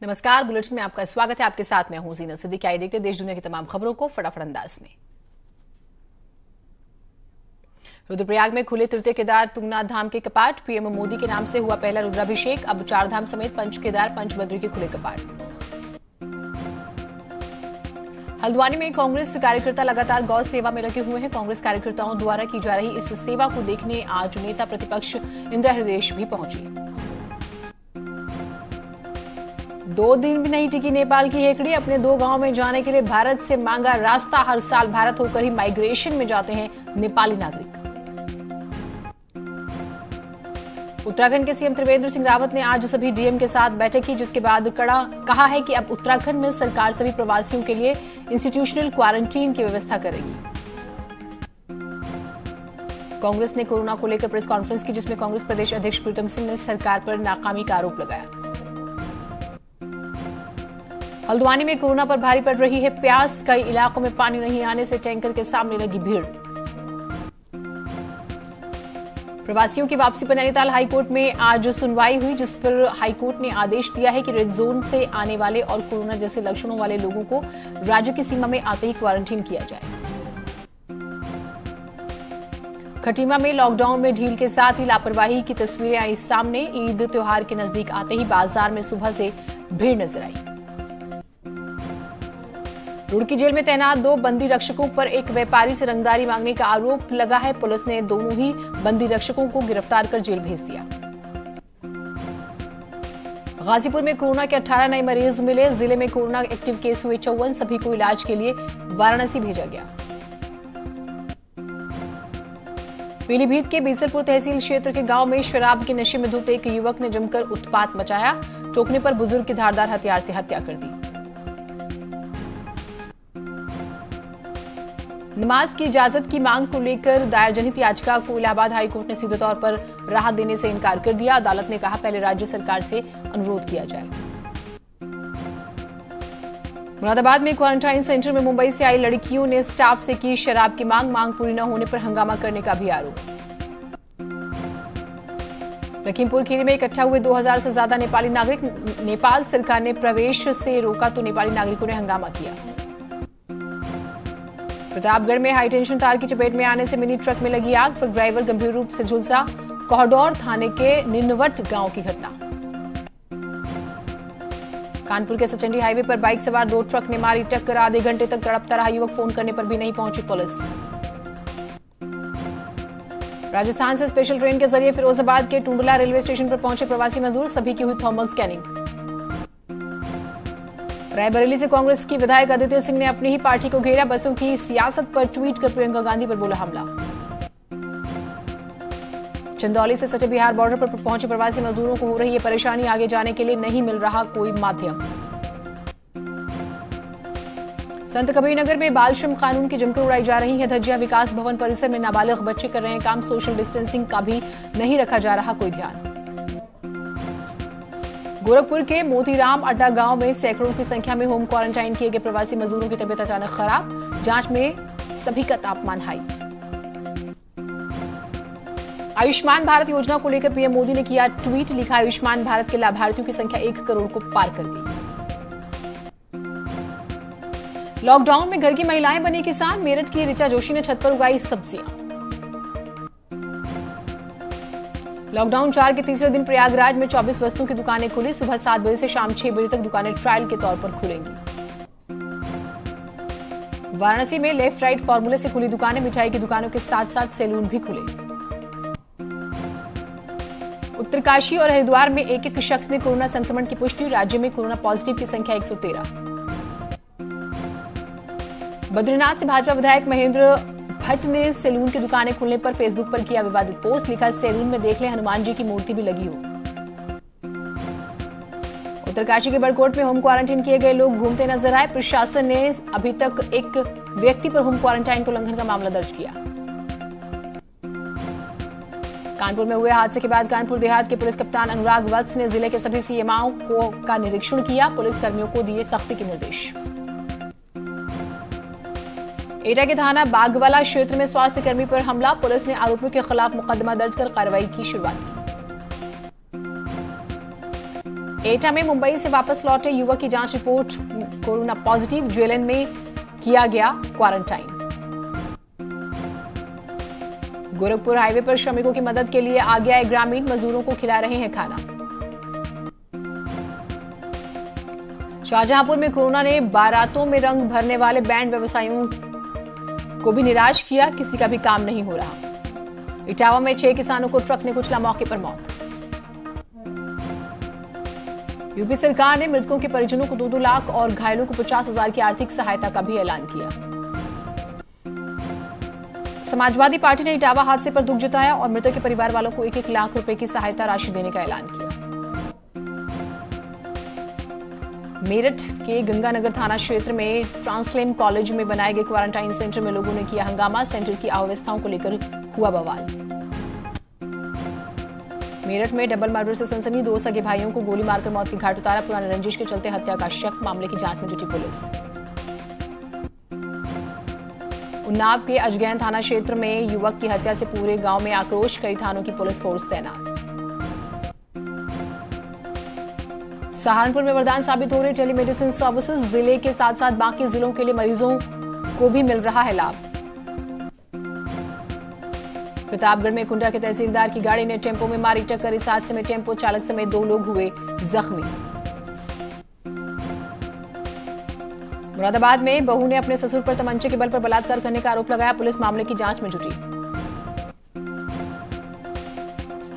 नमस्कार, बुलेटिन में आपका स्वागत है। आपके साथ मैं हूं जीना सिद्दीकी। आइए देखते हैं देश दुनिया की तमाम खबरों को फटाफट अंदाज में। रुद्रप्रयाग में खुले तृतीय केदार तुंगनाथ धाम के कपाट। पीएम मोदी के नाम से हुआ पहला रुद्राभिषेक। अब 4 धाम समेत पंच केदार पंच बद्री के खुले कपाट। हल्द्वानी में कांग्रेस कार्यकर्ता लगातार गौ सेवा में लगे हुए हैं। कांग्रेस कार्यकर्ताओं द्वारा की जा रही इस सेवा को देखने आज नेता प्रतिपक्ष इंदिरा हृदयेश भी पहुंची। 2 दिन भी नहीं टिकी नेपाल की हेकड़ी। अपने 2 गांव में जाने के लिए भारत से मांगा रास्ता। हर साल भारत होकर ही माइग्रेशन में जाते हैं नेपाली नागरिक। उत्तराखंड के सीएम त्रिवेंद्र सिंह रावत ने आज सभी डीएम के साथ बैठक की, जिसके बाद कहा है कि अब उत्तराखंड में सरकार सभी प्रवासियों के लिए इंस्टीट्यूशनल क्वारंटीन की व्यवस्था करेगी। कांग्रेस ने कोरोना को लेकर प्रेस कॉन्फ्रेंस की, जिसमें कांग्रेस प्रदेश अध्यक्ष प्रीतम सिंह ने सरकार पर नाकामी का आरोप लगाया। हल्द्वानी में कोरोना पर भारी पड़ रही है प्यास। कई इलाकों में पानी नहीं आने से टैंकर के सामने लगी भीड़। प्रवासियों की वापसी पर नैनीताल हाईकोर्ट में आज सुनवाई हुई, जिस पर हाईकोर्ट ने आदेश दिया है कि रेड जोन से आने वाले और कोरोना जैसे लक्षणों वाले लोगों को राज्य की सीमा में आते ही क्वारंटीन किया जाए। खटीमा में लॉकडाउन में ढील के साथ ही लापरवाही की तस्वीरें आई सामने। ईद त्योहार के नजदीक आते ही बाजार में सुबह से भीड़ नजर आई। रुड़की जेल में तैनात 2 बंदी रक्षकों पर एक व्यापारी से रंगदारी मांगने का आरोप लगा है। पुलिस ने दोनों ही बंदी रक्षकों को गिरफ्तार कर जेल भेज दिया। गाजीपुर में कोरोना के 18 नए मरीज मिले। जिले में कोरोना एक्टिव केस हुए 54। सभी को इलाज के लिए वाराणसी भेजा गया। पीलीभीत के बीसलपुर तहसील क्षेत्र के गांव में शराब के नशे में धुत एक युवक ने जमकर उत्पात मचाया। टोकने पर बुजुर्ग की धारदार हथियार से हत्या कर दी। नमाज की इजाजत की मांग को लेकर दायर जनहित याचिका को इलाहाबाद हाईकोर्ट ने सीधे तौर पर राहत देने से इनकार कर दिया। अदालत ने कहा पहले राज्य सरकार से अनुरोध किया जाए। मुरादाबाद में क्वारंटाइन सेंटर में मुंबई से आई लड़कियों ने स्टाफ से की शराब की मांग पूरी न होने पर हंगामा करने का भी आरोप। लखीमपुर खीरी में इकट्ठा हुए 2000 से ज्यादा नेपाली नागरिक। नेपाल सरकार ने प्रवेश से रोका तो नेपाली नागरिकों ने हंगामा किया। प्रतापगढ़ में हाईटेंशन तार की चपेट में आने से मिनी ट्रक में लगी आग। ट्रक ड्राइवर गंभीर रूप से झुलसा। कोहडौर थाने के निन्नवट गांव की घटना। कानपुर के सचंडी हाईवे पर बाइक सवार 2 ट्रक ने मारी टक्कर। आधे घंटे तक तड़पता रहा युवक। फोन करने पर भी नहीं पहुंची पुलिस। राजस्थान से स्पेशल ट्रेन के जरिए फिरोजाबाद के टुंडला रेलवे स्टेशन पर पहुंचे प्रवासी मजदूर। सभी की हुई थर्मल स्कैनिंग। रायबरेली से कांग्रेस की विधायक आदित्य सिंह ने अपनी ही पार्टी को घेरा। बसों की सियासत पर ट्वीट कर प्रियंका गांधी पर बोला हमला। चंदौली से सटे बिहार बॉर्डर पर पहुंचे प्रवासी मजदूरों को हो रही है परेशानी। आगे जाने के लिए नहीं मिल रहा कोई माध्यम। संत कबीरनगर में बाल श्रम कानून की जमकर उड़ाई जा रही है धज्जियां। विकास भवन परिसर में नाबालिग बच्चे कर रहे हैं काम। सोशल डिस्टेंसिंग का भी नहीं रखा जा रहा कोई ध्यान। गोरखपुर के मोतीराम अड्डा गांव में सैकड़ों की संख्या में होम क्वारंटाइन किए गए प्रवासी मजदूरों की तबीयत अचानक खराब। जांच में सभी का तापमान हाई। आयुष्मान भारत योजना को लेकर पीएम मोदी ने किया ट्वीट। लिखा आयुष्मान भारत के लाभार्थियों की संख्या 1 करोड़ को पार कर दी। लॉकडाउन में घर की महिलाएं बनी किसान। मेरठ की ऋचा जोशी ने छत पर उगाई सब्जियां। लॉकडाउन 4 के तीसरे दिन प्रयागराज में 24 वस्तुओं की दुकानें खुली। सुबह 7 बजे से शाम 6 बजे तक दुकानें ट्रायल के तौर पर खुलेंगी। वाराणसी में लेफ्ट राइट फॉर्मूले से खुली दुकानें। मिठाई की दुकानों के साथ साथ सैलून भी खुले। उत्तरकाशी और हरिद्वार में एक शख्स में कोरोना संक्रमण की पुष्टि। राज्य में कोरोना पॉजिटिव की संख्या 113। बद्रीनाथ से भाजपा विधायक महेंद्र भट्ट ने सैलून की दुकानें खुलने पर फेसबुक पर किया विवादित पोस्ट। लिखा सैलून में देख लें हनुमान जी की मूर्ति भी लगी हो। उत्तरकाशी के बड़कोट में होम क्वारंटाइन किए गए लोग घूमते नजर आए। प्रशासन ने अभी तक एक व्यक्ति पर होम क्वारंटाइन को उल्लंघन का मामला दर्ज किया। कानपुर में हुए हादसे के बाद कानपुर देहात के पुलिस कप्तान अनुराग वत्स ने जिले के सभी सीएमओ का निरीक्षण किया। पुलिस कर्मियों को दिए सख्ती के निर्देश। एटा के थाना बागवाला क्षेत्र में स्वास्थ्य कर्मी पर हमला। पुलिस ने आरोपियों के खिलाफ मुकदमा दर्ज कर कार्रवाई की शुरुआत की। एटा में मुंबई से वापस लौटे युवक की जांच रिपोर्ट कोरोना पॉजिटिव, ज्वेलन में किया गया क्वारंटाइन। गोरखपुर हाईवे पर श्रमिकों की मदद के लिए आ गया एक ग्रामीण, मजदूरों को खिला रहे हैं खाना। शाहजहांपुर में कोरोना ने बारातों में रंग भरने वाले बैंड व्यवसायियों को भी निराश किया, किसी का भी काम नहीं हो रहा। इटावा में 6 किसानों को ट्रक ने कुचला, मौके पर मौत। यूपी सरकार ने मृतकों के परिजनों को 2-2 लाख और घायलों को 50,000 की आर्थिक सहायता का भी ऐलान किया। समाजवादी पार्टी ने इटावा हादसे पर दुख जताया और मृतक के परिवार वालों को 1-1 लाख रुपए की सहायता राशि देने का ऐलान किया। मेरठ के गंगानगर थाना क्षेत्र में ट्रांसलेम कॉलेज में बनाए गए क्वारंटाइन सेंटर में लोगों ने किया हंगामा, सेंटर की अव्यवस्थाओं को लेकर हुआ बवाल। मेरठ में डबल मर्डर से सनसनी, 2 सगे भाइयों को गोली मारकर मौत की घाट उतारा, पुराने रंजिश के चलते हत्या का शक, मामले की जांच में जुटी पुलिस। उन्नाव के अजगैन थाना क्षेत्र में युवक की हत्या से पूरे गांव में आक्रोश, कई थानों की पुलिस फोर्स तैनात। सहारनपुर में वरदान साबित हो रहे टेलीमेडिसिन सर्विसेज, जिले के साथ साथ बाकी जिलों के लिए मरीजों को भी मिल रहा है लाभ। प्रतापगढ़ में कुंडा के तहसीलदार की गाड़ी ने टेम्पो में मारी टक्कर, इस हादसे में टेम्पो चालक समेत 2 लोग हुए जख्मी। मुरादाबाद में बहू ने अपने ससुर पर तमंचे के बल पर बलात्कार करने का आरोप लगाया, पुलिस मामले की जांच में जुटी।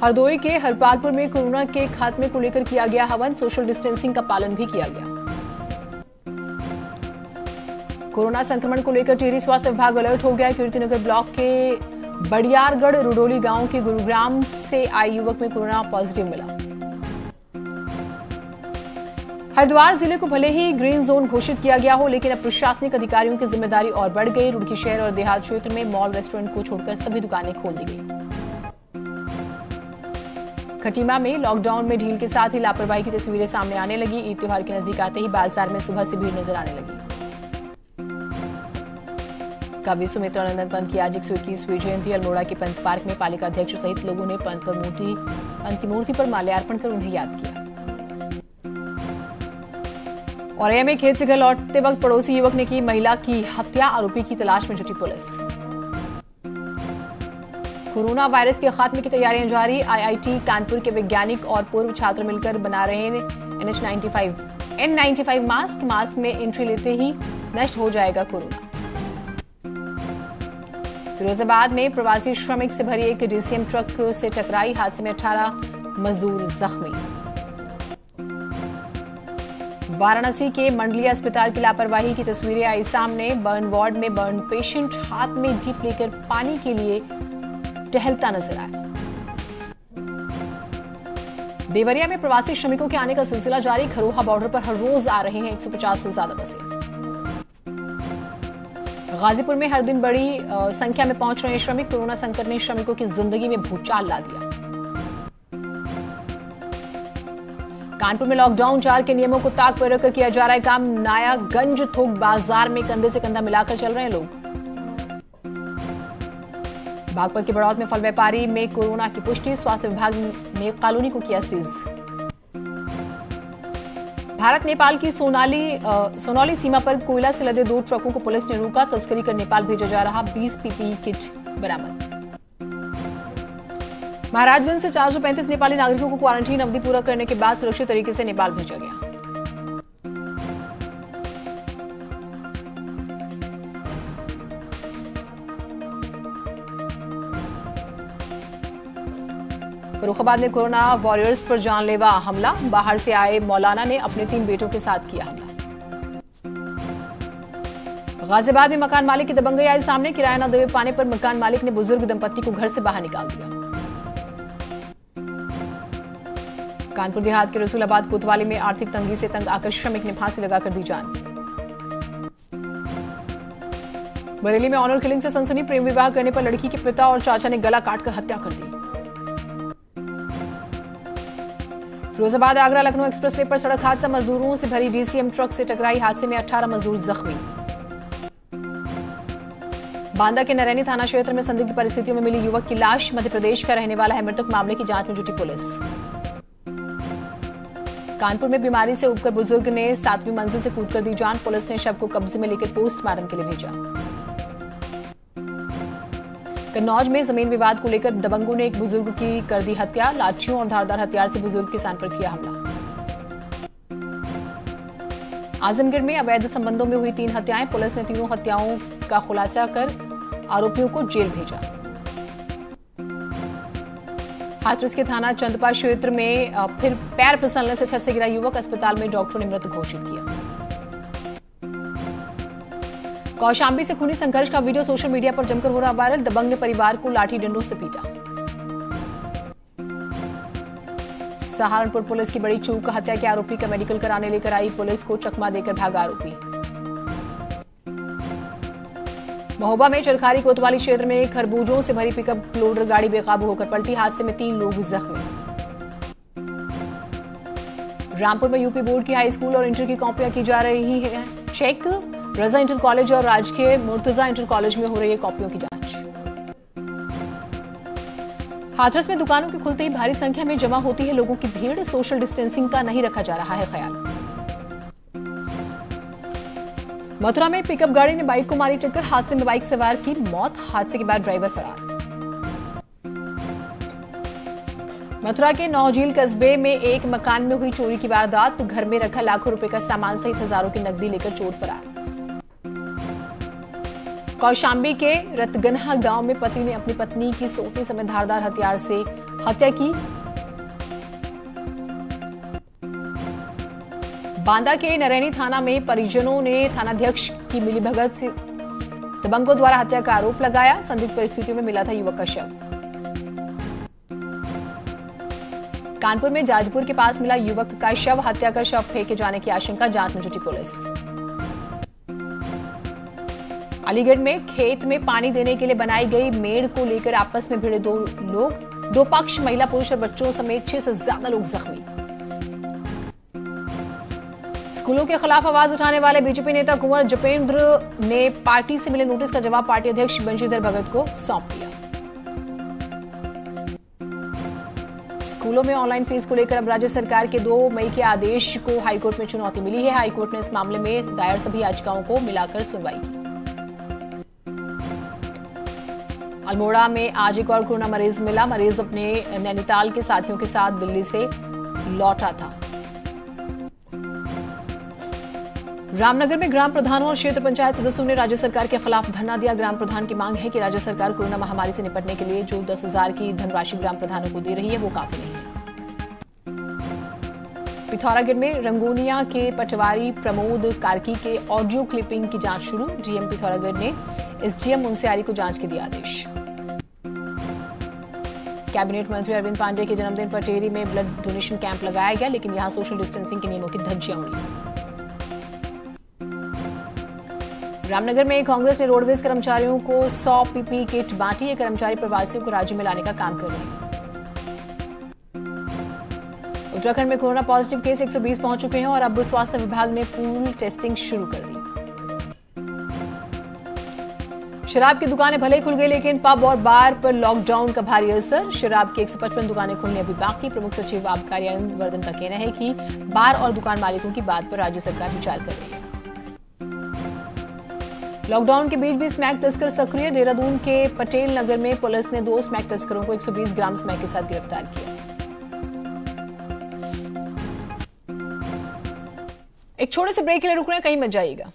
हरदोई के हरपालपुर में कोरोना के खात्मे को लेकर किया गया हवन, सोशल डिस्टेंसिंग का पालन भी किया गया। कोरोना संक्रमण को लेकर टिहरी स्वास्थ्य विभाग अलर्ट हो गया। कीर्तिनगर ब्लॉक के बड़ियारगढ़ रुडोली गांव के गुरुग्राम से आए युवक में कोरोना पॉजिटिव मिला। हरिद्वार जिले को भले ही ग्रीन जोन घोषित किया गया हो, लेकिन अब प्रशासनिक अधिकारियों की जिम्मेदारी और बढ़ गई। रुड़की शहर और देहात क्षेत्र में मॉल, रेस्टोरेंट को छोड़कर सभी दुकानें खोल दी गई। खटीमा में लॉकडाउन में ढील के साथ ही लापरवाही की तस्वीरें सामने आने लगी। ईद त्योहार के नजदीक आते ही बाजार में सुबह से भीड़ नजर आने लगी। कवि सुमित्रा नंदन पंत की आज 121वीं जयंती, अल्मोड़ा के पंत पार्क में पालिका अध्यक्ष सहित लोगों ने पंत की मूर्ति पर माल्यार्पण कर उन्हें याद किया। औरैया में खेत से घर लौटते वक्त पड़ोसी युवक ने की महिला की हत्या, आरोपी की तलाश में जुटी पुलिस। कोरोना वायरस के खात्मे की तैयारियां जारी, आईआईटी कानपुर के वैज्ञानिक और पूर्व छात्र मिलकर बना रहे हैं N95 मास्क में एंट्री लेते ही नष्ट हो जाएगा कोरोना। फिरोजाबाद में प्रवासी श्रमिक से भरी एक डीसीएम ट्रक से टकराई, हादसे में 18 मजदूर जख्मी। वाराणसी के मंडलीय अस्पताल की लापरवाही की तस्वीरें आई सामने, बर्न वार्ड में बर्न पेशेंट हाथ में डिप लेकर पानी के लिए टहलता नजर आया। देवरिया में प्रवासी श्रमिकों के आने का सिलसिला जारी, खरोहा बॉर्डर पर हर रोज आ रहे हैं 150 से ज्यादा बसें। गाजीपुर में हर दिन बड़ी संख्या में पहुंच रहे श्रमिक, कोरोना संकट ने श्रमिकों की जिंदगी में भूचाल ला दिया। कानपुर में लॉकडाउन 4 के नियमों को ताक पर रखकर किया जा रहा है काम, नायागंज थोक बाजार में कंधे से कंधा मिलाकर चल रहे हैं लोग। बागपत के बड़ौत में फल व्यापारी में कोरोना की पुष्टि, स्वास्थ्य विभाग ने कॉलोनी को किया सीज। भारत नेपाल की सोनौली सीमा पर कोयला से लदे 2 ट्रकों को पुलिस ने रोका, तस्करी कर नेपाल भेजा जा रहा 20 पीपीई किट बरामद। महाराजगंज से 435 नेपाली नागरिकों को क्वारंटीन अवधि पूरा करने के बाद सुरक्षित तरीके से नेपाल भेजा गया। फर्रुखाबाद में कोरोना वॉरियर्स पर जानलेवा हमला, बाहर से आए मौलाना ने अपने 3 बेटों के साथ किया हमला। गाजियाबाद में मकान मालिक की दबंगई आई सामने, किराया न दे पाने पर मकान मालिक ने बुजुर्ग दंपत्ति को घर से बाहर निकाल दिया। कानपुर देहात के रसूलाबाद कोतवाली में आर्थिक तंगी से तंग आकर श्रमिक ने फांसी लगाकर दी जान। बरेली में ऑनर किलिंग से सनसनी, प्रेम विवाह करने पर लड़की के पिता और चाचा ने गला काटकर हत्या कर दी। फिरोजाबाद आगरा लखनऊ एक्सप्रेसवे पर सड़क हादसा, मजदूरों से भरी डीसीएम ट्रक से टकराई, हादसे में 18 मजदूर जख्मी। बांदा के नरैनी थाना क्षेत्र में संदिग्ध परिस्थितियों में मिली युवक की लाश, मध्य प्रदेश का रहने वाला है मृतक, मामले की जांच में जुटी पुलिस। कानपुर में बीमारी से उबकर बुजुर्ग ने 7वीं मंजिल से कूदकर दी जान। पुलिस ने शव को कब्जे में लेकर पोस्टमार्टम के लिए भेजा। कन्नौज में जमीन विवाद को लेकर दबंगों ने एक बुजुर्ग की कर दी हत्या। लाठियों और धारदार हथियार से बुजुर्ग किसान पर किया हमला। आजमगढ़ में अवैध संबंधों में हुई 3 हत्याएं। पुलिस ने तीनों हत्याओं का खुलासा कर आरोपियों को जेल भेजा। हाथरस के थाना चंदपा क्षेत्र में फिर पैर फिसलने से छत से गिरा युवक। अस्पताल में डॉक्टरों ने मृत घोषित किया। कौशाम्बी से खूनी संघर्ष का वीडियो सोशल मीडिया पर जमकर हो रहा वायरल। दबंग ने परिवार को लाठी डंडों से पीटा। सहारनपुर पुलिस की बड़ी चूक, हत्या के आरोपी का मेडिकल कराने लेकर आई पुलिस को चकमा देकर भागा आरोपी। महोबा में चरखारी कोतवाली क्षेत्र में खरबूजों से भरी पिकअप लोडर गाड़ी बेकाबू होकर पलटी। हादसे में 3 लोग जख्मी। रामपुर में यूपी बोर्ड की हाई स्कूल और इंटर की कॉपियां की जा रही है चेक। रजा इंटर कॉलेज और राजकीय मुर्तजा इंटर कॉलेज में हो रही है कॉपियों की जांच। हाथरस में दुकानों के खुलते ही भारी संख्या में जमा होती है लोगों की भीड़। सोशल डिस्टेंसिंग का नहीं रखा जा रहा है ख्याल। मथुरा में पिकअप गाड़ी ने बाइक को मारी टक्कर। हादसे में बाइक सवार की मौत। हादसे के बाद ड्राइवर फरार। मथुरा के नौझील कस्बे में एक मकान में हुई चोरी की वारदात। घर में रखा लाखों रुपए का सामान सहित हजारों की नकदी लेकर चोर फरार। कौशाम्बी के रतगन्हा गांव में पति ने अपनी पत्नी की सोते समय धारदार हथियार से हत्या की। बांदा के नरैनी थाना में परिजनों ने थानाध्यक्ष की मिलीभगत से दबंगों द्वारा हत्या का आरोप लगाया। संदिग्ध परिस्थितियों में मिला था युवक का शव। कानपुर में जाजपुर के पास मिला युवक का शव। हत्या कर शव फेंके जाने की आशंका, जांच में जुटी पुलिस। अलीगढ़ में खेत में पानी देने के लिए बनाई गई मेड़ को लेकर आपस में भिड़े 2 लोग। 2 पक्ष, महिला, पुरुष और बच्चों समेत 6 से ज्यादा लोग जख्मी। स्कूलों के खिलाफ आवाज उठाने वाले बीजेपी नेता कुंवर जपेंद्र ने पार्टी से मिले नोटिस का जवाब पार्टी अध्यक्ष बंशीधर भगत को सौंप दिया। स्कूलों में ऑनलाइन फीस को लेकर अब राज्य सरकार के 2 मई के आदेश को हाईकोर्ट में चुनौती मिली है। हाईकोर्ट ने इस मामले में दायर सभी याचिकाओं को मिलाकर सुनवाई की। अल्मोड़ा में आज एक और कोरोना मरीज मिला। मरीज अपने नैनीताल के साथियों के साथ दिल्ली से लौटा था। रामनगर में ग्राम प्रधानों और क्षेत्र पंचायत सदस्यों ने राज्य सरकार के खिलाफ धरना दिया। ग्राम प्रधान की मांग है कि राज्य सरकार कोरोना महामारी से निपटने के लिए जो 10,000 की धनराशि ग्राम प्रधानों को दे रही है वो काफी नहीं है। पिथौरागढ़ में रंगोनिया के पटवारी प्रमोद कार्की के ऑडियो क्लिपिंग की जांच शुरू। डीएम पिथौरागढ़ ने एसडीएम मुंसियारी को जांच के दिया आदेश। कैबिनेट मंत्री अरविंद पांडे के जन्मदिन पर टेहरी में ब्लड डोनेशन कैंप लगाया गया, लेकिन यहां सोशल डिस्टेंसिंग के नियमों की धज्जियां उड़ी। रामनगर में कांग्रेस ने रोडवेज कर्मचारियों को 100 पीपीई किट बांटी। ये कर्मचारी प्रवासियों को राज्य में लाने का काम कर रहे हैं। उत्तराखंड में कोरोना पॉजिटिव केस 120 पहुंच चुके हैं और अब स्वास्थ्य विभाग ने पूल टेस्टिंग शुरू कर दी। शराब की दुकानें भले ही खुल गई, लेकिन पब और बार पर लॉकडाउन का भारी असर। शराब की 155 दुकानें खुलनी अभी बाकी। प्रमुख सचिव आबकारी आनंद वर्धन का कहना है कि बार और दुकान मालिकों की बात पर राज्य सरकार विचार कर रही है। लॉकडाउन के बीच भी स्मैक तस्कर सक्रिय। देहरादून के पटेल नगर में पुलिस ने 2 स्मैक तस्करों को 120 ग्राम स्मैक के साथ गिरफ्तार किया। एक छोटे से ब्रेक के लिए रुक रहे हैं, कहीं मत जाइएगा।